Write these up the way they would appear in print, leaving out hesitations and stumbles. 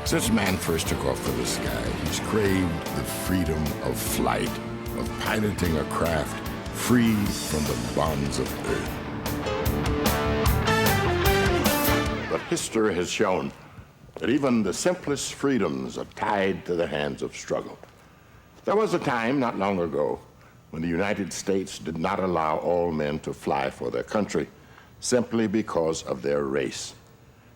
Since man first took off for the sky, he's craved the freedom of flight, of piloting a craft free from the bonds of earth. But history has shown that even the simplest freedoms are tied to the hands of struggle. There was a time not long ago when the United States did not allow all men to fly for their country simply because of their race.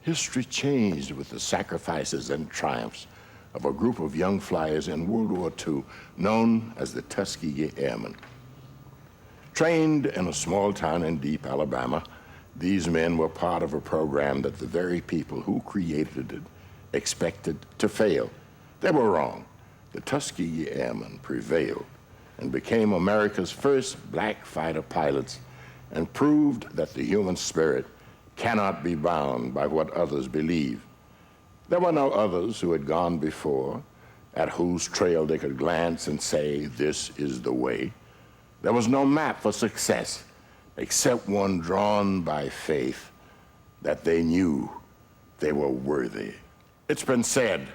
History changed with the sacrifices and triumphs of a group of young flyers in World War II known as the Tuskegee Airmen. Trained in a small town in Deep, Alabama, these men were part of a program that the very people who created it expected to fail. They were wrong. The Tuskegee Airmen prevailed and became America's first black fighter pilots and proved that the human spirit cannot be bound by what others believe. There were no others who had gone before, at whose trail they could glance and say, this is the way. There was no map for success, except one drawn by faith that they knew they were worthy. It's been said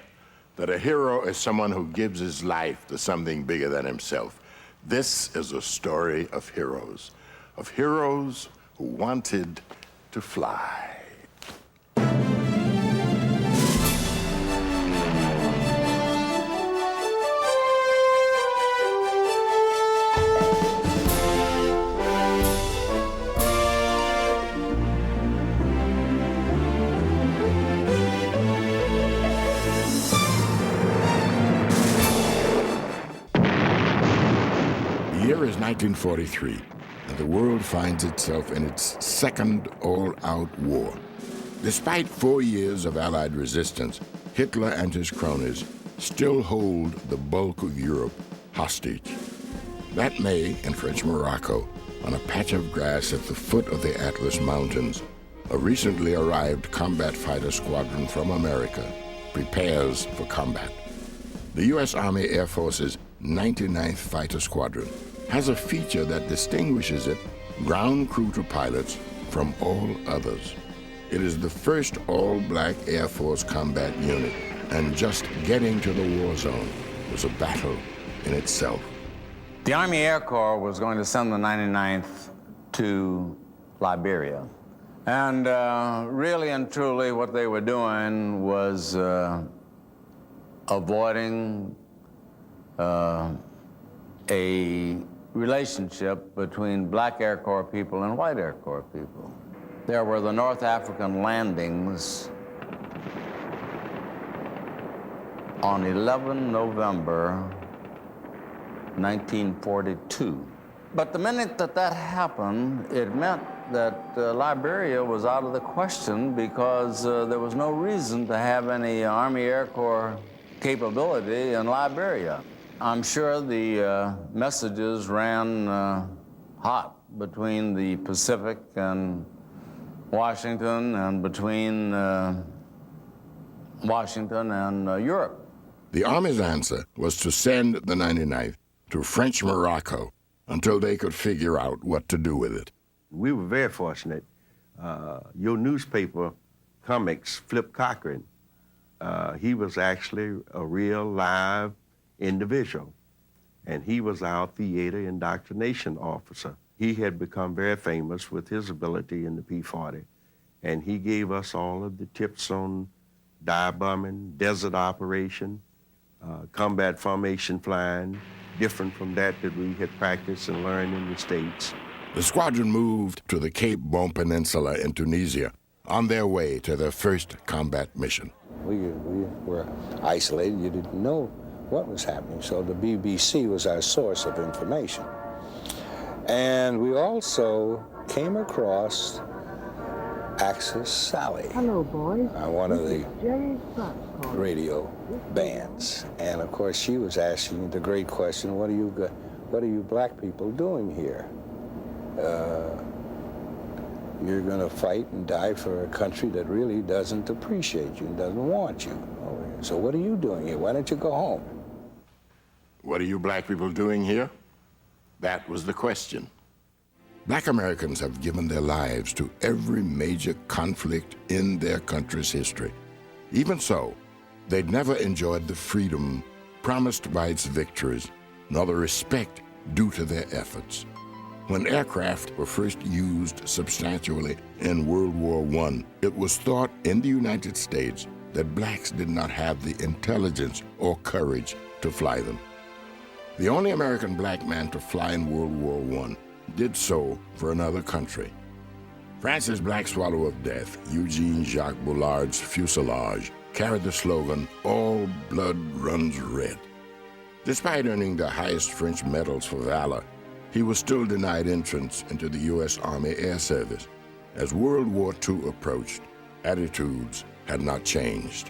that a hero is someone who gives his life to something bigger than himself. This is a story of heroes who wanted to fly. The year is 1943. And the world finds itself in its second all-out war. Despite 4 years of Allied resistance, Hitler and his cronies still hold the bulk of Europe hostage. That May, in French Morocco, on a patch of grass at the foot of the Atlas Mountains, a recently arrived combat fighter squadron from America prepares for combat. The U.S. Army Air Force's 99th Fighter Squadron has a feature that distinguishes it, ground crew to pilots, from all others. It is the first all-black Air Force combat unit, and just getting to the war zone was a battle in itself. The Army Air Corps was going to send the 99th to Liberia. And really and truly what they were doing was avoiding a relationship between black Air Corps people and white Air Corps people. There were the North African landings on 11 November 1942. But the minute that that happened, it meant that Liberia was out of the question because there was no reason to have any Army Air Corps capability in Liberia. I'm sure the messages ran hot between the Pacific and Washington and between Washington and Europe. The Army's answer was to send the 99th to French Morocco until they could figure out what to do with it. We were very fortunate. Your newspaper comics, Flip Cochran, he was actually a real live individual, and he was our theater indoctrination officer. He had become very famous with his ability in the P-40, and he gave us all of the tips on dive bombing, desert operation, combat formation flying, different from that we had practiced and learned in the States. The squadron moved to the Cape Bon Peninsula in Tunisia on their way to their first combat mission. We were isolated. You didn't know what was happening, so the BBC was our source of information. And we also came across Access Sally. Hello, boys. One of the Jerry Buck calling. radio bands. And of course, she was asking the great question, what are you black people doing here? You're going to fight and die for a country that really doesn't appreciate you and doesn't want you. So what are you doing here? Why don't you go home? What are you black people doing here? That was the question. Black Americans have given their lives to every major conflict in their country's history. Even so, they'd never enjoyed the freedom promised by its victories, nor the respect due to their efforts. When aircraft were first used substantially in World War I, it was thought in the United States that blacks did not have the intelligence or courage to fly them. The only American black man to fly in World War I did so for another country. France's Black Swallow of Death, Eugene Jacques Bullard's fuselage, carried the slogan, "All blood runs red." Despite earning the highest French medals for valor, he was still denied entrance into the U.S. Army Air Service. As World War II approached, attitudes had not changed.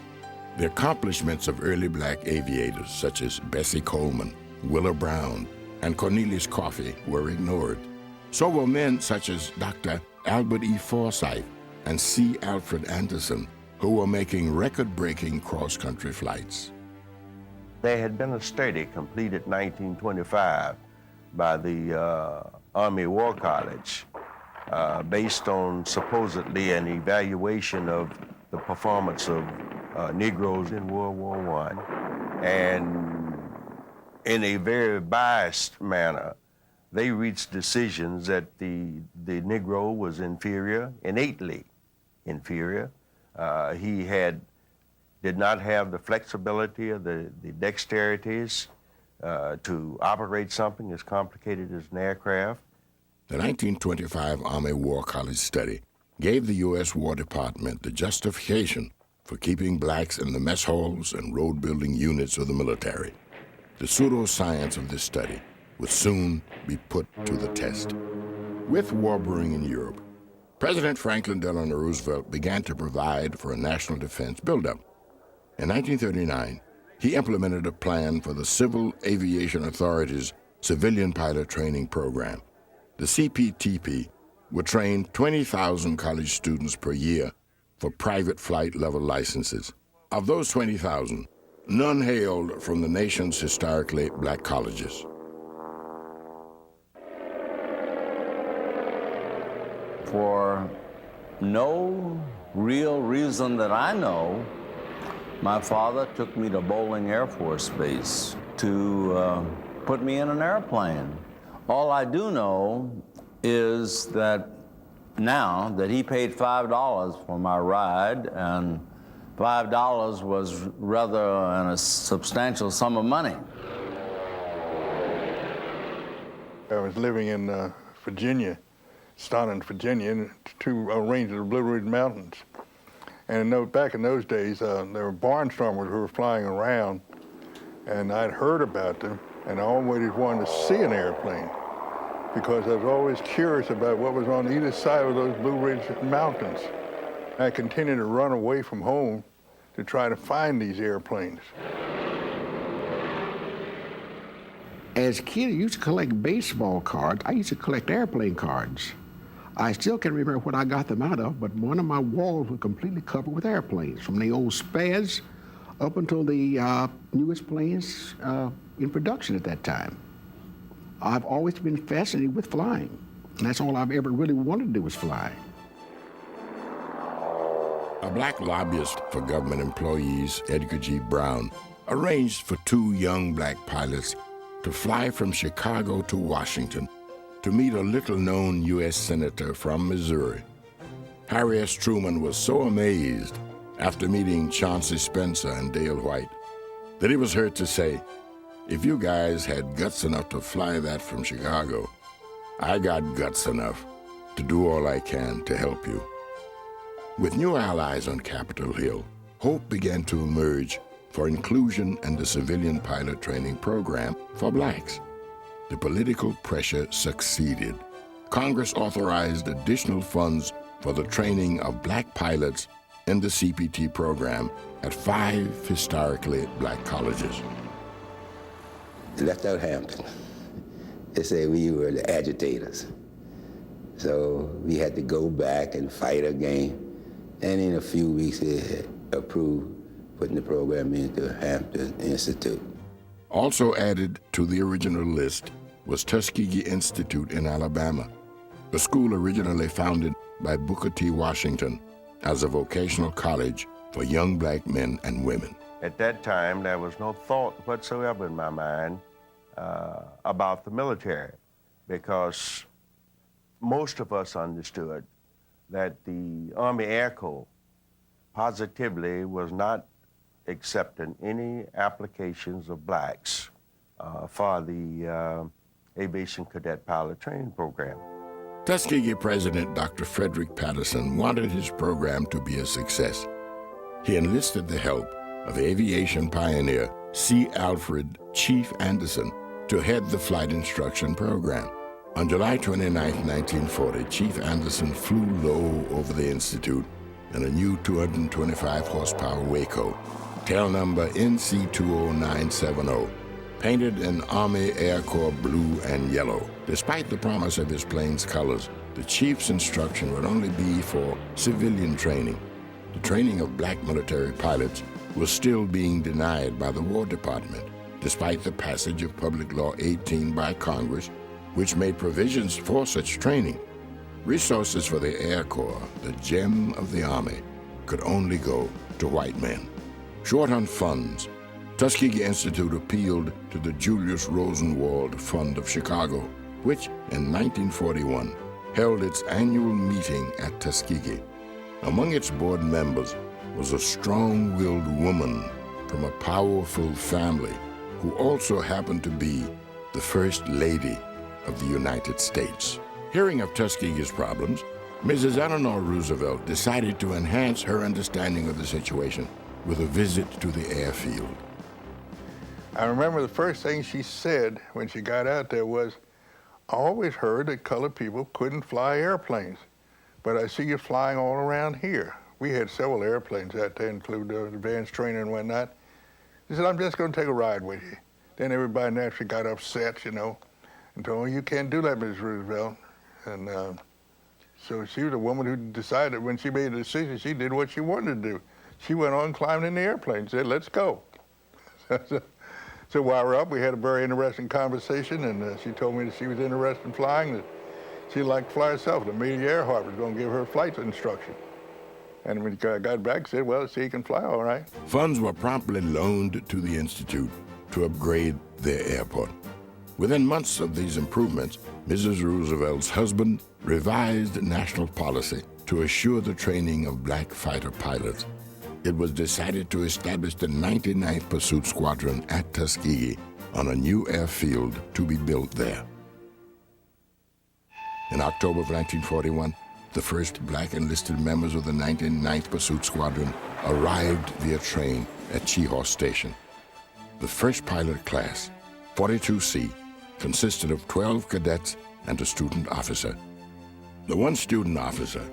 The accomplishments of early black aviators such as Bessie Coleman, Willa Brown, and Cornelius Coffey were ignored. So were men such as Dr. Albert E. Forsyth and C. Alfred Anderson, who were making record-breaking cross-country flights. There had been a study completed in 1925 by the Army War College based on supposedly an evaluation of the performance of Negroes in World War I. And in a very biased manner, they reached decisions that the Negro was inferior, innately inferior. He did not have the flexibility or the dexterities to operate something as complicated as an aircraft. The 1925 Army War College study gave the U.S. War Department the justification for keeping blacks in the mess halls and road-building units of the military. The pseudoscience of this study would soon be put to the test. With war brewing in Europe, President Franklin Delano Roosevelt began to provide for a national defense buildup. In 1939, he implemented a plan for the Civil Aviation Authority's Civilian Pilot Training Program. The CPTP would train 20,000 college students per year for private flight level licenses. Of those 20,000, none hailed from the nation's historically black colleges. For no real reason that I know, my father took me to Bolling Air Force Base to put me in an airplane. All I do know is that now that he paid $5 for my ride, and $5 was rather a substantial sum of money. I was living in Virginia, Staunton, Virginia, two ranges of the Blue Ridge Mountains. And back in those days, there were barnstormers who were flying around, and I'd heard about them, and I always wanted to see an airplane because I was always curious about what was on either side of those Blue Ridge Mountains. I continued to run away from home to try to find these airplanes. As a kid, I used to collect baseball cards. I used to collect airplane cards. I still can't remember what I got them out of, but one of my walls was completely covered with airplanes, from the old Spads up until the newest planes in production at that time. I've always been fascinated with flying, and that's all I've ever really wanted to do was fly. A black lobbyist for government employees, Edgar G. Brown, arranged for two young black pilots to fly from Chicago to Washington to meet a little-known U.S. Senator from Missouri. Harry S. Truman was so amazed after meeting Chauncey Spencer and Dale White that he was heard to say, "If you guys had guts enough to fly that from Chicago, I got guts enough to do all I can to help you." With new allies on Capitol Hill, hope began to emerge for inclusion in the civilian pilot training program for blacks. The political pressure succeeded. Congress authorized additional funds for for the training of black pilots in the CPT program at 5 historically black colleges. Left out Hampton. They said we were the agitators. So we had to go back and fight again. And in a few weeks, they had approved putting the program into Hampton Institute. Also added to the original list was Tuskegee Institute in Alabama, a school originally founded by Booker T. Washington as a vocational college for young black men and women. At that time, there was no thought whatsoever in my mind about the military, because most of us understood that the Army Air Corps positively was not accepting any applications of blacks for the Aviation Cadet Pilot Training Program. Tuskegee President Dr. Frederick Patterson wanted his program to be a success. He enlisted the help of aviation pioneer C. Alfred Chief Anderson to head the flight instruction program. On July 29, 1940, Chief Anderson flew low over the Institute in a new 225 horsepower Waco, tail number NC20970, painted in Army Air Corps blue and yellow. Despite the promise of his plane's colors, the chief's instruction would only be for civilian training. The training of black military pilots was still being denied by the War Department, despite the passage of Public Law 18 by Congress, which made provisions for such training. Resources for the Air Corps, the gem of the Army, could only go to white men. Short on funds, Tuskegee Institute appealed to the Julius Rosenwald Fund of Chicago, which in 1941 held its annual meeting at Tuskegee. Among its board members was a strong-willed woman from a powerful family who also happened to be the First Lady of the United States. Hearing of Tuskegee's problems, Mrs. Eleanor Roosevelt decided to enhance her understanding of the situation with a visit to the airfield. I remember the first thing she said when she got out there was, I always heard that colored people couldn't fly airplanes, but I see you flying all around here. We had several airplanes out there, including advanced training and whatnot. She said, I'm just going to take a ride with you. Then everybody naturally got upset, you know, and told her, you can't do that, Mrs. Roosevelt. And so she was a woman who decided when she made a decision, she did what she wanted to do. She went on climbing in the airplane, said, let's go. So while we're up, we had a very interesting conversation, and she told me that she was interested in flying, that she'd like to fly herself. The Amelia Earhart was going to give her flight instruction. And when I got back, said, well, she can fly all right. Funds were promptly loaned to the Institute to upgrade their airport. Within months of these improvements, Mrs. Roosevelt's husband revised national policy to assure the training of black fighter pilots. It was decided to establish the 99th Pursuit Squadron at Tuskegee on a new airfield to be built there. In October of 1941, the first black enlisted members of the 99th Pursuit Squadron arrived via train at Chehaw Station. The first pilot class, 42C, consisted of 12 cadets and a student officer. The one student officer,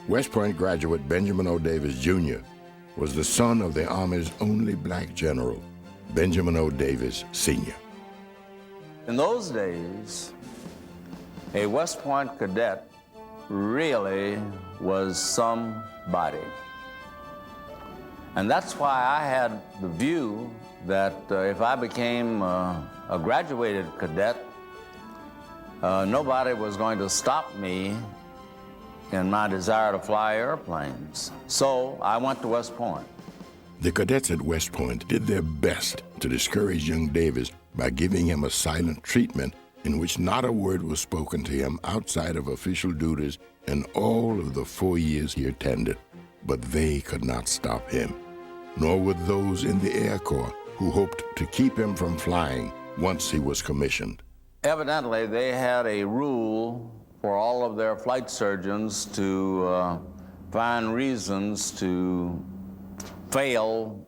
West Point graduate Benjamin O. Davis, Jr., was the son of the Army's only black general, Benjamin O. Davis, Sr. In those days, a West Point cadet really was somebody. And that's why I had the view that if I became a graduated cadet, nobody was going to stop me in my desire to fly airplanes. So I went to West Point. The cadets at West Point did their best to discourage young Davis by giving him a silent treatment in which not a word was spoken to him outside of official duties in all of the 4 years he attended. But they could not stop him, nor would those in the Air Corps who hoped to keep him from flying once he was commissioned. Evidently, they had a rule for all of their flight surgeons to find reasons to fail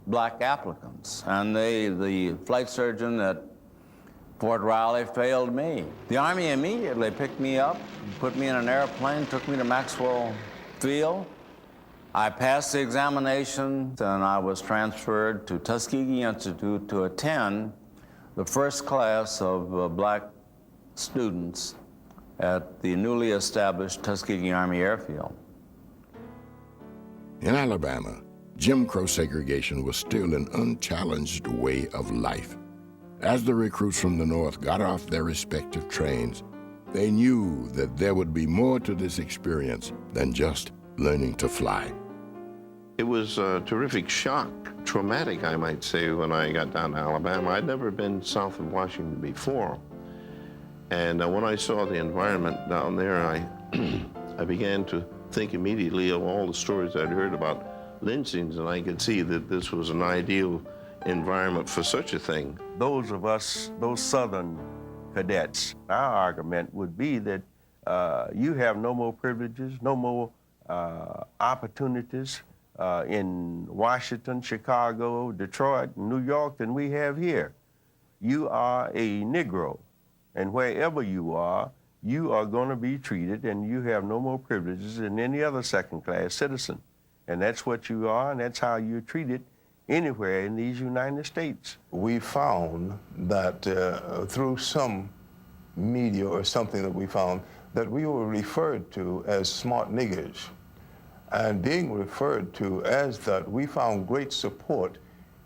black applicants. And the flight surgeon that Fort Riley failed me. The Army immediately picked me up, put me in an airplane, took me to Maxwell Field. I passed the examination, and I was transferred to Tuskegee Institute to attend the first class of black students at the newly established Tuskegee Army Airfield. In Alabama, Jim Crow segregation was still an unchallenged way of life. As the recruits from the North got off their respective trains, they knew that there would be more to this experience than just learning to fly. It was a terrific shock, traumatic, I might say, when I got down to Alabama. I'd never been south of Washington before. And when I saw the environment down there, I began to think immediately of all the stories I'd heard about lynchings, and I could see that this was an ideal environment for such a thing. Those of us, those Southern cadets, our argument would be that you have no more privileges, no more opportunities in Washington, Chicago, Detroit, New York than we have here. You are a Negro, and wherever you are going to be treated, and you have no more privileges than any other second-class citizen. And that's what you are, and that's how you're treated anywhere in these United States. We found that through some media or something that we found, that we were referred to as smart niggers. And being referred to as that, we found great support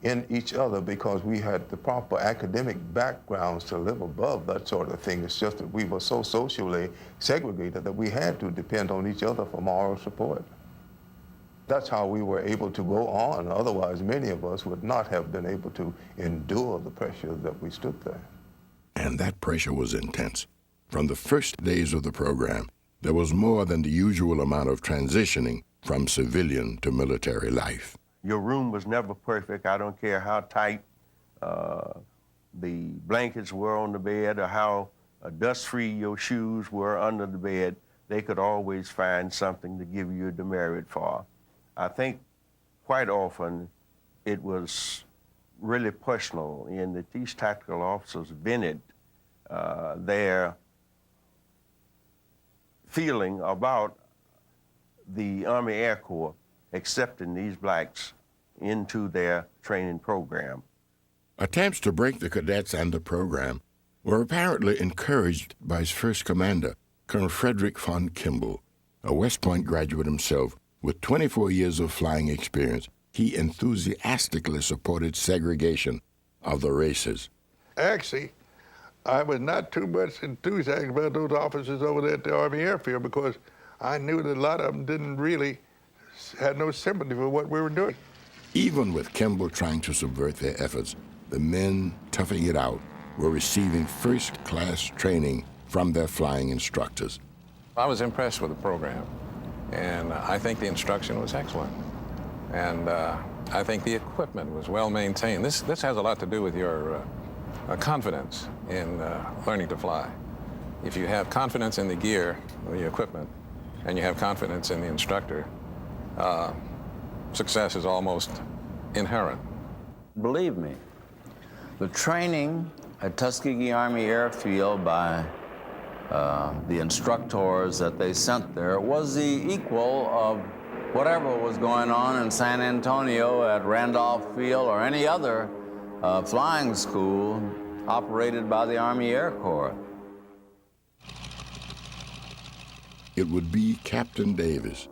in each other because we had the proper academic backgrounds to live above that sort of thing. It's just that we were so socially segregated that we had to depend on each other for moral support. That's how we were able to go on. Otherwise, many of us would not have been able to endure the pressure that we stood there. And that pressure was intense. From the first days of the program, there was more than the usual amount of transitioning from civilian to military life. Your room was never perfect. I don't care how tight the blankets were on the bed or how dust-free your shoes were under the bed. They could always find something to give you a demerit for. I think quite often it was really personal in that these tactical officers vented their feeling about the Army Air Corps accepting these blacks into their training program. Attempts to break the cadets and the program were apparently encouraged by his first commander, Colonel Frederick von Kimball, a West Point graduate himself. With 24 years of flying experience, he enthusiastically supported segregation of the races. Actually, I was not too much enthusiastic about those officers over there at the Army Airfield because I knew that a lot of them had no sympathy for what we were doing. Even with Kimball trying to subvert their efforts, the men toughing it out were receiving first-class training from their flying instructors. I was impressed with the program, and I think the instruction was excellent. And I think the equipment was well maintained. This has a lot to do with your confidence in learning to fly. If you have confidence in the gear, the equipment, and you have confidence in the instructor, success is almost inherent. Believe me, the training at Tuskegee Army Airfield by the instructors that they sent there was the equal of whatever was going on in San Antonio at Randolph Field or any other flying school operated by the Army Air Corps. It would be Captain Davis,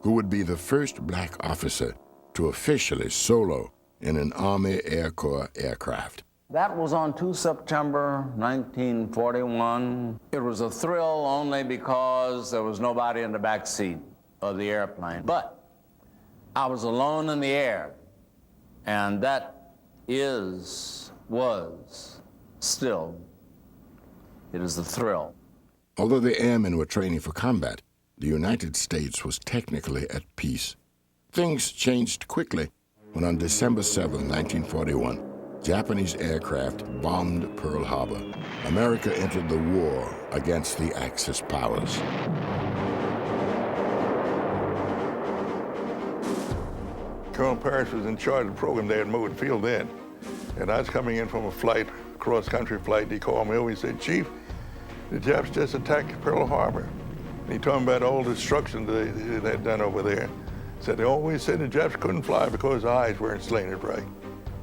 who would be the first black officer to officially solo in an Army Air Corps aircraft. That was on 2 September 1941. It was a thrill only because there was nobody in the back seat of the airplane. But I was alone in the air, and that was still, it is the thrill. Although the airmen were training for combat, the United States was technically at peace. Things changed quickly when on December 7, 1941, Japanese aircraft bombed Pearl Harbor. America entered the war against the Axis powers. Colonel Parrish was in charge of the program there at Mould Field then, and I was coming in from a flight cross-country flight. He called me over. He said, "Chief, the Japs just attacked Pearl Harbor." And he told me about all the destruction they had done over there. Said they always said the Japs couldn't fly because their eyes weren't slanted right.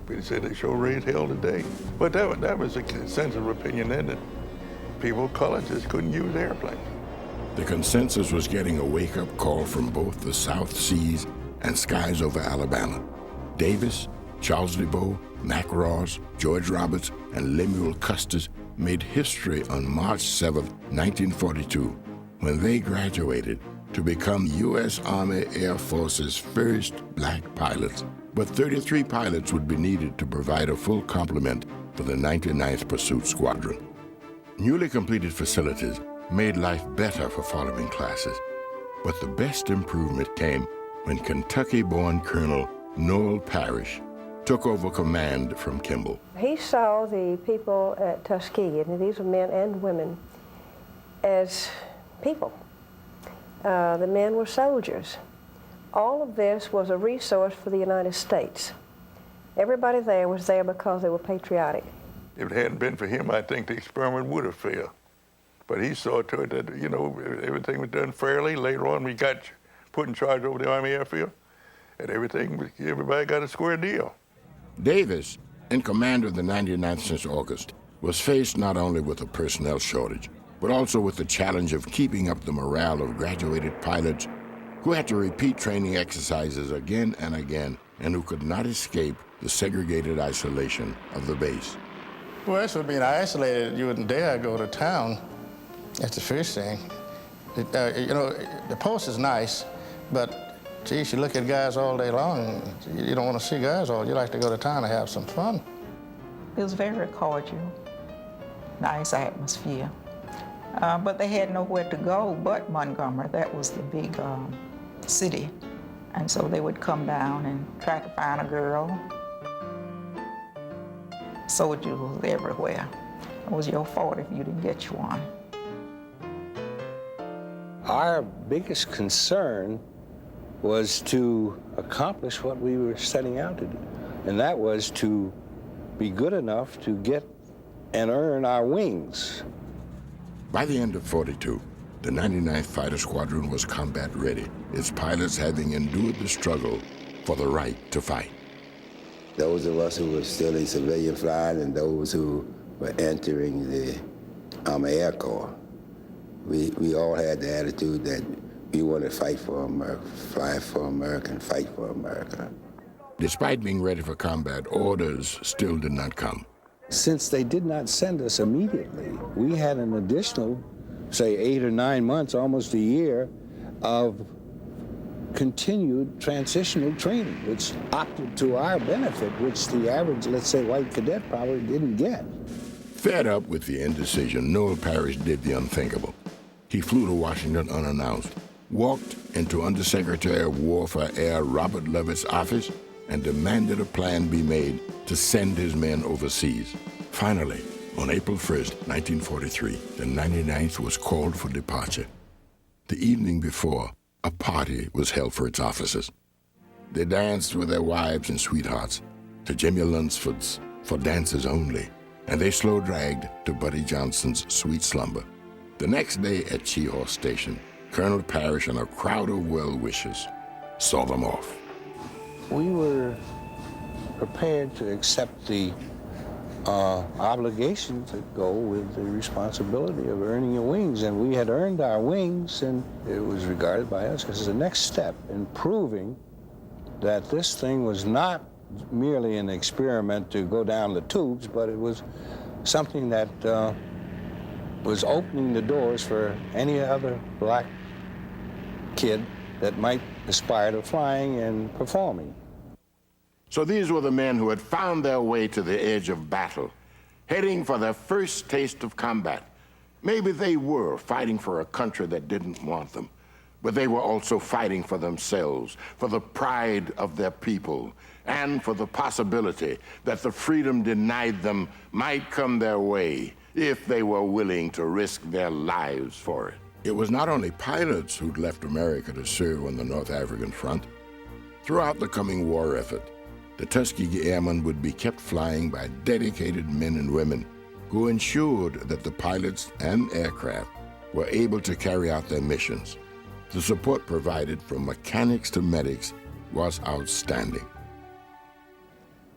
But he said they sure raised hell today. But that was a sense of opinion then, that people of color just couldn't use airplanes. The consensus was getting a wake-up call from both the South Seas and skies over Alabama. Davis, Charles DeVoe, Mac Ross, George Roberts, and Lemuel Custis made history on March 7, 1942, when they graduated to become U.S. Army Air Force's first black pilots. But 33 pilots would be needed to provide a full complement for the 99th Pursuit Squadron. Newly completed facilities made life better for following classes. But the best improvement came when Kentucky-born Colonel Noel Parrish took over command from Kimball. He saw the people at Tuskegee, and these were men and women, as people. The men were soldiers. All of this was a resource for the United States. Everybody there was there because they were patriotic. If it hadn't been for him, I think the experiment would have failed. But he saw to it that, you know, everything was done fairly. Later on, we got put in charge over the Army Airfield, and everybody got a square deal. Davis, in command of the 99th since August, was faced not only with a personnel shortage, but also with the challenge of keeping up the morale of graduated pilots who had to repeat training exercises again and again, and who could not escape the segregated isolation of the base. Well, as for being isolated, you wouldn't dare go to town. That's the first thing. You know, the post is nice, but geez, you look at guys all day long. You don't want to see guys all. You like to go to town and have some fun. It was very cordial, nice atmosphere. But they had nowhere to go but Montgomery. That was the big city. And so they would come down and try to find a girl. Soldiers was everywhere. It was your fault if you didn't get you one. Our biggest concern was to accomplish what we were setting out to do. And that was to be good enough to get and earn our wings. By the end of 42, the 99th Fighter Squadron was combat ready, its pilots having endured the struggle for the right to fight. Those of us who were still in civilian flying and those who were entering the Army Air Corps, we all had the attitude that we want to fight for America, fly for America, and fight for America. Despite being ready for combat, orders still did not come. Since they did not send us immediately, we had an additional, say, 8 or 9 months, almost a year, of continued transitional training, which opted to our benefit, which the average, let's say, white cadet probably didn't get. Fed up with the indecision, Noel Parrish did the unthinkable. He flew to Washington unannounced, walked into Undersecretary of War for Air Robert Lovett's office, and demanded a plan be made to send his men overseas. Finally, on April 1st, 1943, the 99th was called for departure. The evening before, a party was held for its officers. They danced with their wives and sweethearts to Jimmy Lunsford's For Dances Only, and they slow dragged to Buddy Johnson's Sweet Slumber. The next day at Chehaw Station, Colonel Parrish and a crowd of well-wishers saw them off. We were prepared to accept the obligation to go with the responsibility of earning your wings, and we had earned our wings, and it was regarded by us as the next step in proving that this thing was not merely an experiment to go down the tubes, but it was something that was opening the doors for any other black kid that might aspire to flying and performing. So these were the men who had found their way to the edge of battle, heading for their first taste of combat. Maybe they were fighting for a country that didn't want them, but they were also fighting for themselves, for the pride of their people, and for the possibility that the freedom denied them might come their way if they were willing to risk their lives for it. It was not only pilots who'd left America to serve on the North African front. Throughout the coming war effort, the Tuskegee Airmen would be kept flying by dedicated men and women who ensured that the pilots and aircraft were able to carry out their missions. The support provided from mechanics to medics was outstanding.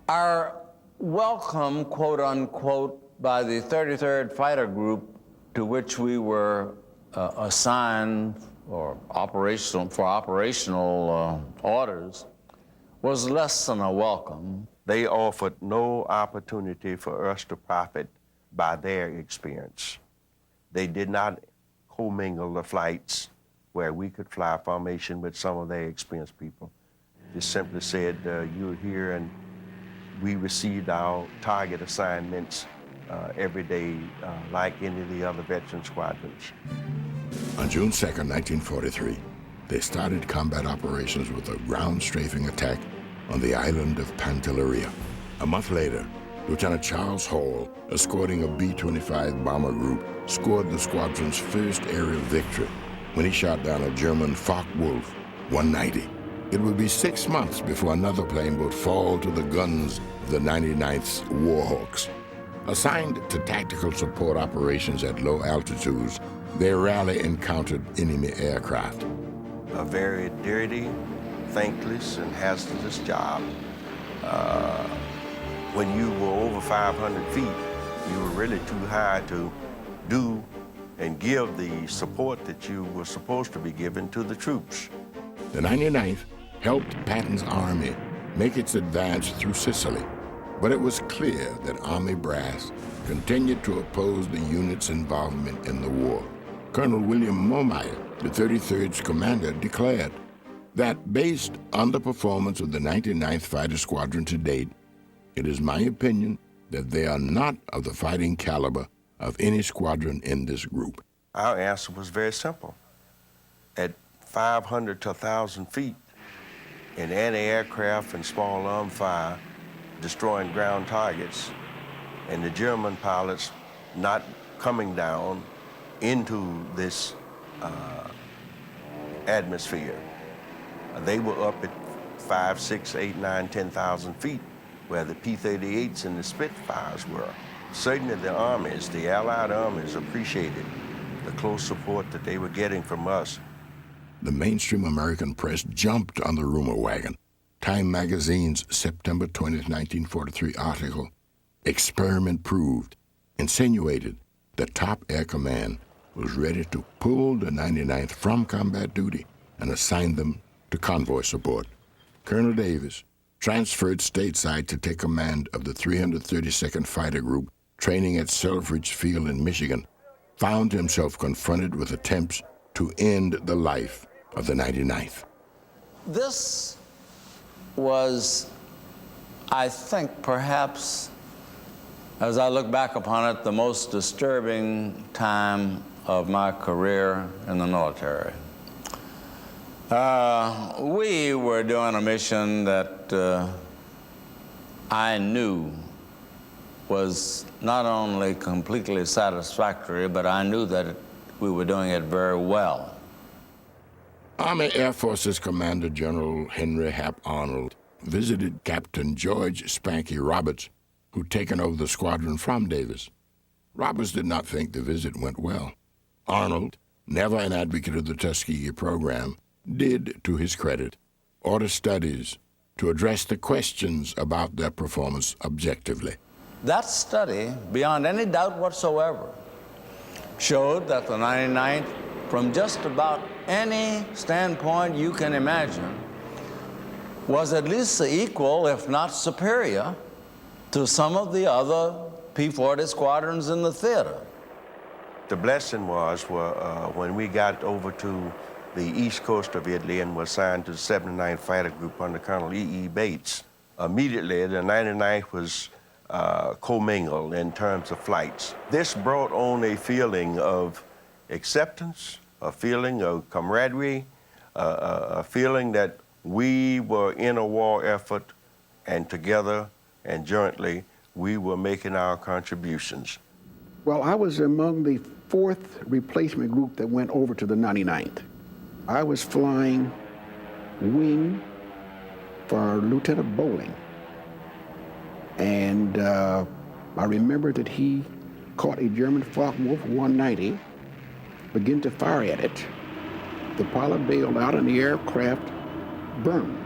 Our welcome, quote unquote, by the 33rd Fighter Group, to which we were assigned for operational orders, was less than a welcome. They offered no opportunity for us to profit by their experience. They did not commingle the flights where we could fly formation with some of their experienced people. They simply said, you're here, and we received our target assignments every day like any of the other veteran squadrons. On June 2nd, 1943, they started combat operations with a ground strafing attack on the island of Pantelleria. A month later, Lieutenant Charles Hall, escorting a B-25 bomber group, scored the squadron's first aerial victory when he shot down a German Focke-Wulf 190. It would be 6 months before another plane would fall to the guns of the 99th Warhawks. Assigned to tactical support operations at low altitudes, they rarely encountered enemy aircraft. A very dirty, thankless, and hazardous job. When you were over 500 feet, you were really too high to do and give the support that you were supposed to be giving to the troops. The 99th helped Patton's army make its advance through Sicily, but it was clear that Army brass continued to oppose the unit's involvement in the war. Colonel William Momeyer, the 33rd's commander, declared that based on the performance of the 99th Fighter Squadron to date, it is my opinion that they are not of the fighting caliber of any squadron in this group. Our answer was very simple. At 500 to 1,000 feet, in anti-aircraft and small arm fire, destroying ground targets, and the German pilots not coming down into this atmosphere. They were up at 5, 6, 8, 9, 10,000 feet, where the P-38s and the Spitfires were. Certainly the armies, the Allied armies, appreciated the close support that they were getting from us. The mainstream American press jumped on the rumor wagon. Time magazine's September 20, 1943 article, "Experiment Proved," insinuated that Top Air Command was ready to pull the 99th from combat duty and assign them to convoy support. Colonel Davis, transferred stateside to take command of the 332nd Fighter Group training at Selfridge Field in Michigan, found himself confronted with attempts to end the life of the 99th. This was, I think, perhaps, as I look back upon it, the most disturbing time of my career in the military. We were doing a mission that I knew was not only completely satisfactory, but I knew that we were doing it very well. Army Air Forces Commander General Henry Hap Arnold visited Captain George Spanky Roberts, who'd taken over the squadron from Davis. Roberts did not think the visit went well. Arnold, never an advocate of the Tuskegee program, did, to his credit, order studies to address the questions about their performance objectively. That study, beyond any doubt whatsoever, showed that the 99th, from just about any standpoint you can imagine, was at least equal, if not superior, to some of the other P-40 squadrons in the theater. The blessing was when we got over to the east coast of Italy and were assigned to the 79th Fighter Group under Colonel E.E. Bates. Immediately, the 99th was commingled in terms of flights. This brought on a feeling of acceptance, a feeling of camaraderie, a feeling that we were in a war effort, and together and jointly we were making our contributions. Well, I was among the 4th replacement group that went over to the 99th. I was flying wing for Lieutenant Bowling. And I remember that he caught a German Focke-Wulf 190, began to fire at it. The pilot bailed out and the aircraft burned.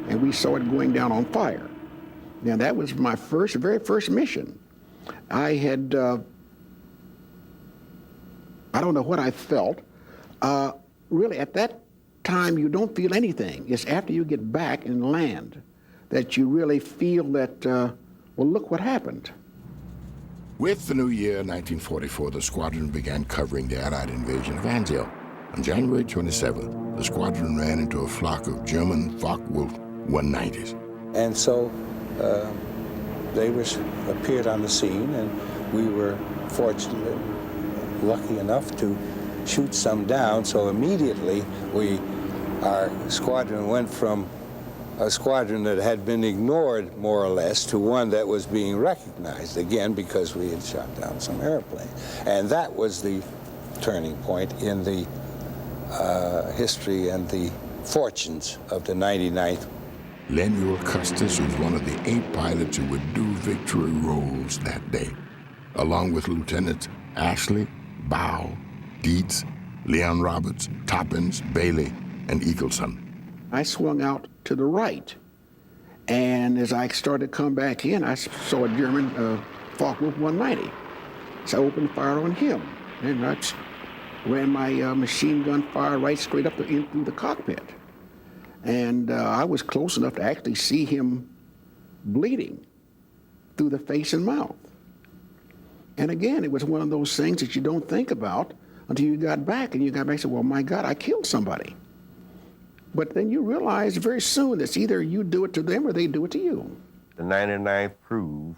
And we saw it going down on fire. Now that was my very first mission. I had, I don't know what I felt. Really, at that time, you don't feel anything. It's after you get back and land that you really feel that, well, look what happened. With the new year, 1944, the squadron began covering the Allied invasion of Anzio. On January 27th, the squadron ran into a flock of German Focke-Wulf 190s. And so they appeared on the scene, and we were fortunate, lucky enough to shoot some down. So immediately our squadron went from a squadron that had been ignored more or less to one that was being recognized again because we had shot down some airplanes. And that was the turning point in the history and the fortunes of the 99th. Lemuel Custis was one of the 8 pilots who would do victory rolls that day, along with Lieutenants Ashley, Bow, Dietz, Leon Roberts, Toppins, Bailey, and Eagleson. I swung out to the right, and as I started to come back in, I saw a German Focke-Wulf 190. So I opened fire on him, and I ran my machine gun fire right straight up in through the cockpit. And I was close enough to actually see him bleeding through the face and mouth. And again, it was one of those things that you don't think about until you got back, and said, well, my God, I killed somebody. But then you realize very soon it's either you do it to them or they do it to you. The 99th proved,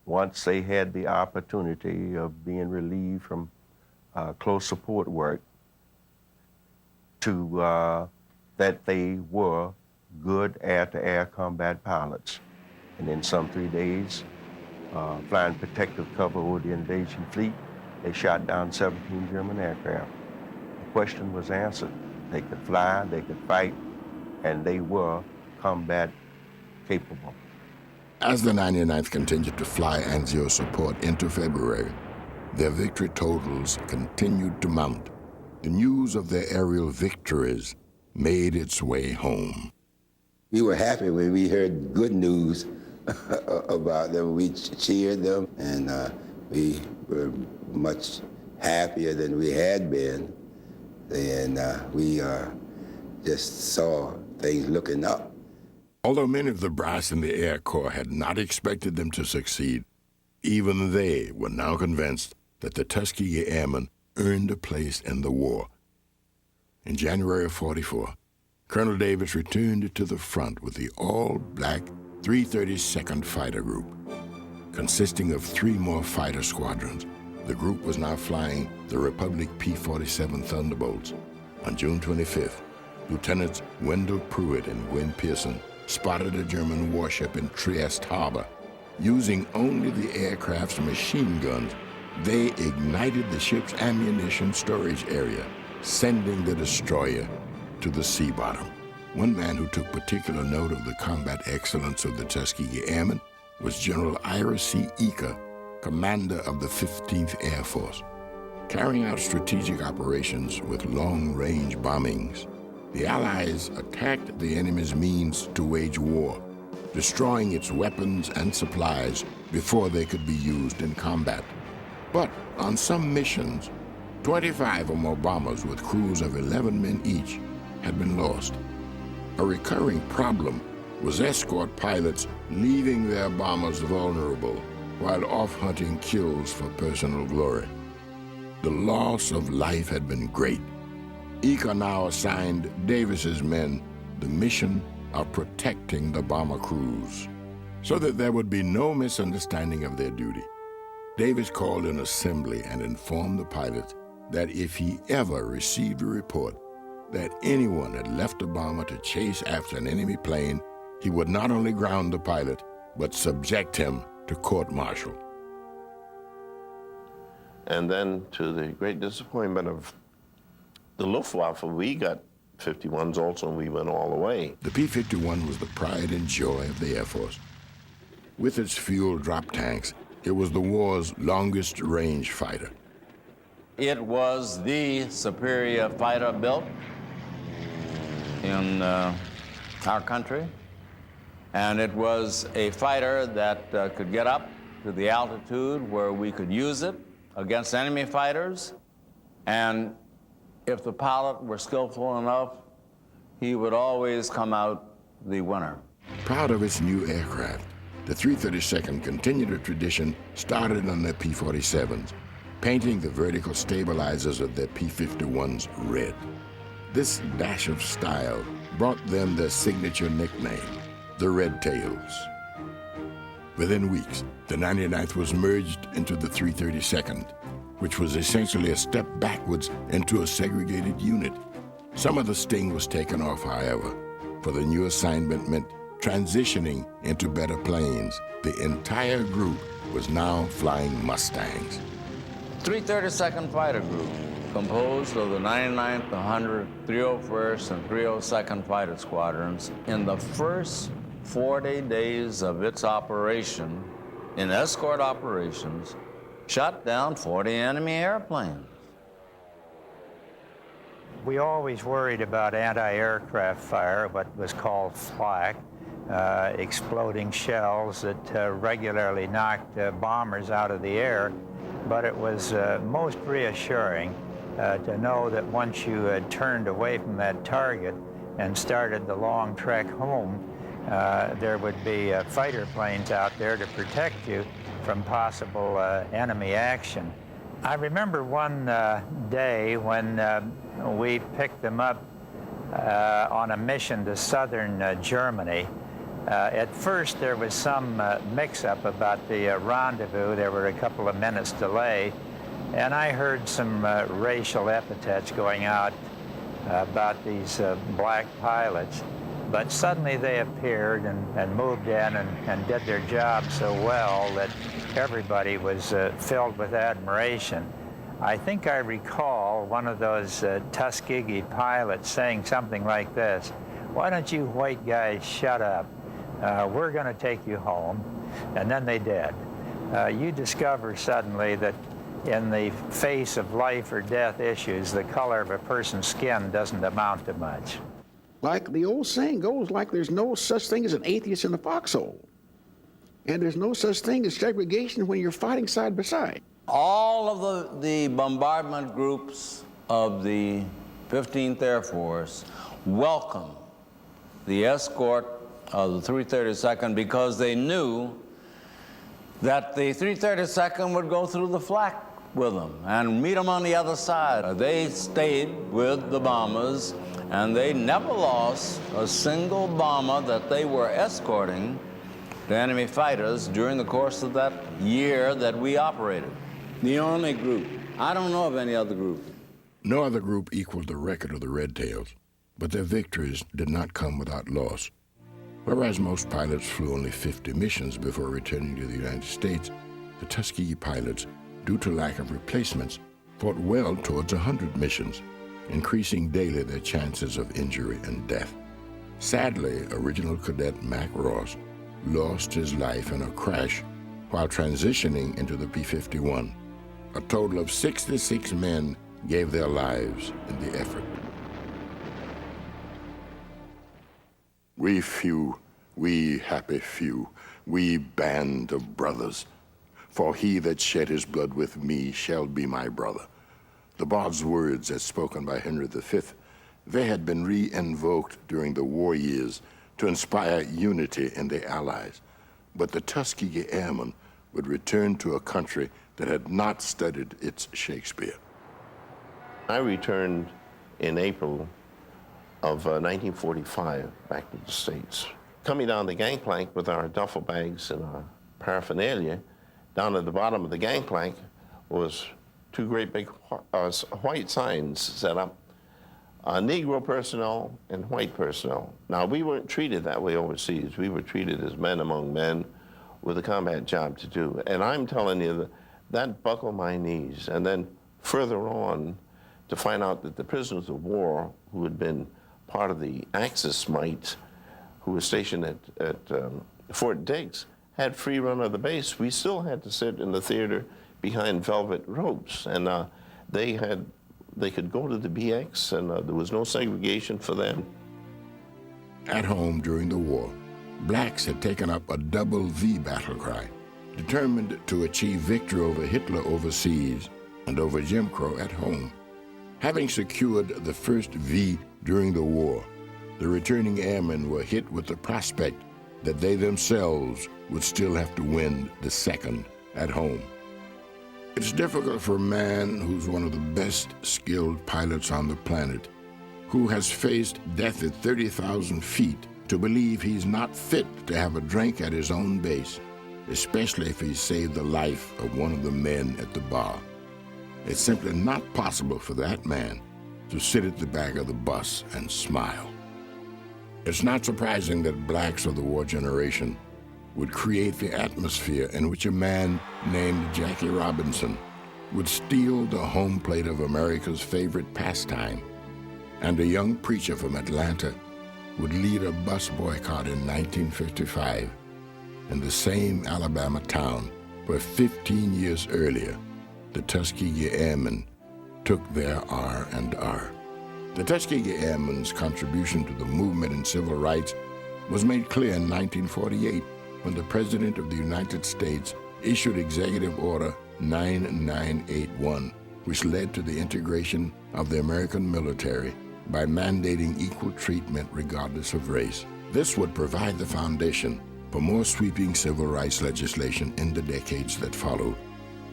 once they had the opportunity of being relieved from close support work, to that they were good air-to-air combat pilots. And in some 3 days, flying protective cover over the invasion fleet, they shot down 17 German aircraft. The question was answered. They could fly, they could fight, and they were combat capable. As the 99th continued to fly Anzio support into February, their victory totals continued to mount. The news of their aerial victories made its way home. We were happy when we heard good news about them. We cheered them, and we were much happier than we had been. And we just saw things looking up. Although many of the brass in the Air Corps had not expected them to succeed, even they were now convinced that the Tuskegee Airmen earned a place in the war. In January of '44, Colonel Davis returned to the front with the all-black 332nd Fighter Group. Consisting of 3 more fighter squadrons, the group was now flying the Republic P-47 Thunderbolts. On June 25th, Lieutenants Wendell Pruitt and Gwen Pearson spotted a German warship in Trieste Harbor. Using only the aircraft's machine guns, they ignited the ship's ammunition storage area, sending the destroyer to the sea bottom. One man who took particular note of the combat excellence of the Tuskegee Airmen was General Ira C. Eaker, commander of the 15th Air Force. Carrying out strategic operations with long-range bombings, the Allies attacked the enemy's means to wage war, destroying its weapons and supplies before they could be used in combat. But on some missions, 25 or more bombers with crews of 11 men each had been lost. A recurring problem was escort pilots leaving their bombers vulnerable while off hunting kills for personal glory. The loss of life had been great. Eaker now assigned Davis's men the mission of protecting the bomber crews so that there would be no misunderstanding of their duty. Davis called an assembly and informed the pilots that if he ever received a report that anyone had left a bomber to chase after an enemy plane, he would not only ground the pilot, but subject him to court-martial. And then, to the great disappointment of the Luftwaffe, we got 51s also, and we went all the way. The P-51 was the pride and joy of the Air Force. With its fuel drop tanks, it was the war's longest range fighter. It was the superior fighter built in our country, and it was a fighter that could get up to the altitude where we could use it against enemy fighters, and if the pilot were skillful enough, he would always come out the winner. Proud of its new aircraft, the 332nd continued a tradition started on their P-47s, painting the vertical stabilizers of their P-51s red. This dash of style brought them their signature nickname, the Red Tails. Within weeks, the 99th was merged into the 332nd, which was essentially a step backwards into a segregated unit. Some of the sting was taken off, however, for the new assignment meant transitioning into better planes. The entire group was now flying Mustangs. 332nd Fighter Group, composed of the 99th, 100th, 301st, and 302nd Fighter Squadrons, in the first 40 days of its operation, in escort operations, shot down 40 enemy airplanes. We always worried about anti-aircraft fire, what was called flak, exploding shells that regularly knocked bombers out of the air. But it was most reassuring to know that once you had turned away from that target and started the long trek home, there would be fighter planes out there to protect you from possible enemy action. I remember one day when we picked them up on a mission to southern Germany. At first, there was some mix-up about the rendezvous. There were a couple of minutes delay, and I heard some racial epithets going out about these black pilots. But suddenly they appeared and moved in and did their job so well that everybody was filled with admiration. I think I recall one of those Tuskegee pilots saying something like this: "Why don't you white guys shut up? We're going to take you home." And then they did. You discover suddenly that in the face of life or death issues, the color of a person's skin doesn't amount to much. Like the old saying goes, like there's no such thing as an atheist in a foxhole. And there's no such thing as segregation when you're fighting side by side. All of the bombardment groups of the 15th Air Force welcomed the escort of the 332nd because they knew that the 332nd would go through the flak with them and meet them on the other side. They stayed with the bombers, and they never lost a single bomber that they were escorting to enemy fighters during the course of that year that we operated. The only group. I don't know of any other group. No other group equaled the record of the Red Tails, but their victories did not come without loss. Whereas most pilots flew only 50 missions before returning to the United States, the Tuskegee pilots, due to lack of replacements, fought well towards 100 missions, increasing daily their chances of injury and death. Sadly, original cadet Mac Ross lost his life in a crash while transitioning into the P-51. A total of 66 men gave their lives in the effort. We few, we happy few, we band of brothers, for he that shed his blood with me shall be my brother. The bard's words, as spoken by Henry V, they had been re-invoked during the war years to inspire unity in the Allies. But the Tuskegee Airmen would return to a country that had not studied its Shakespeare. I returned in April of 1945 back to the States. Coming down the gangplank with our duffel bags and our paraphernalia, down at the bottom of the gangplank was two great big white signs set up, Negro personnel and white personnel. Now, we weren't treated that way overseas. We were treated as men among men with a combat job to do. And I'm telling you, that buckled my knees. And then further on, to find out that the prisoners of war who had been part of the Axis mites, who were stationed at Fort Dix, had free run of the base, we still had to sit in the theater behind velvet ropes, and they could go to the BX, and there was no segregation for them. At home during the war, blacks had taken up a double V battle cry, determined to achieve victory over Hitler overseas and over Jim Crow at home. Having secured the first V during the war, the returning airmen were hit with the prospect that they themselves would still have to win the second at home. It's difficult for a man who's one of the best skilled pilots on the planet, who has faced death at 30,000 feet, to believe he's not fit to have a drink at his own base, especially if he saved the life of one of the men at the bar. It's simply not possible for that man to sit at the back of the bus and smile. It's not surprising that blacks of the war generation would create the atmosphere in which a man named Jackie Robinson would steal the home plate of America's favorite pastime, and a young preacher from Atlanta would lead a bus boycott in 1955 in the same Alabama town where 15 years earlier the Tuskegee Airmen took their R&R. The Tuskegee Airmen's contribution to the movement in civil rights was made clear in 1948 when the President of the United States issued Executive Order 9981, which led to the integration of the American military by mandating equal treatment regardless of race. This would provide the foundation for more sweeping civil rights legislation in the decades that followed.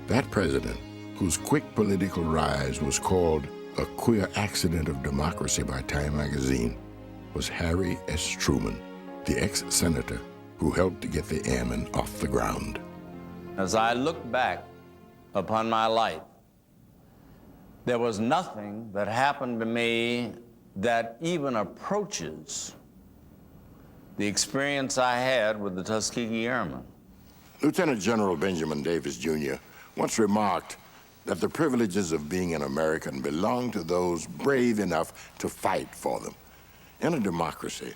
That president, whose quick political rise was called a queer accident of democracy by Time magazine, was Harry S. Truman, the ex-senator who helped to get the airmen off the ground. As I look back upon my life, there was nothing that happened to me that even approaches the experience I had with the Tuskegee Airmen. Lieutenant General Benjamin Davis, Jr. once remarked that the privileges of being an American belong to those brave enough to fight for them. In a democracy,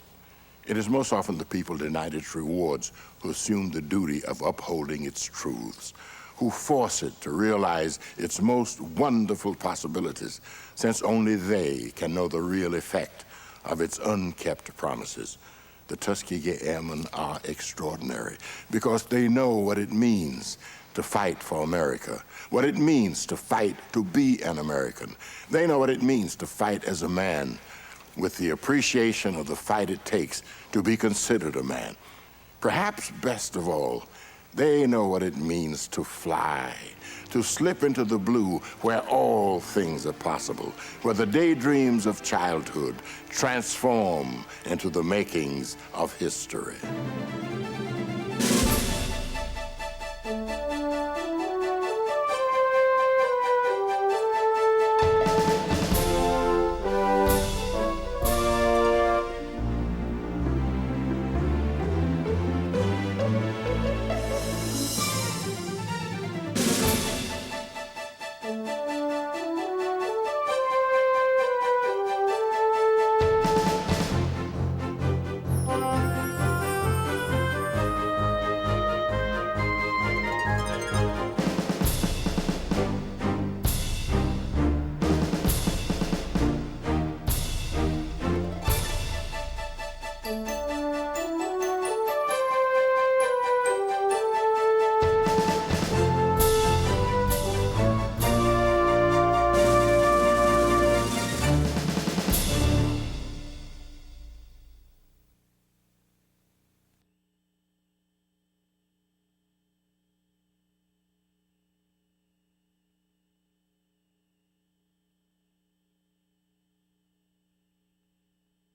it is most often the people denied its rewards who assume the duty of upholding its truths, who force it to realize its most wonderful possibilities, since only they can know the real effect of its unkept promises. The Tuskegee Airmen are extraordinary because they know what it means to fight for America, what it means to fight to be an American. They know what it means to fight as a man, with the appreciation of the fight it takes to be considered a man. Perhaps best of all, they know what it means to fly, to slip into the blue where all things are possible, where the daydreams of childhood transform into the makings of history.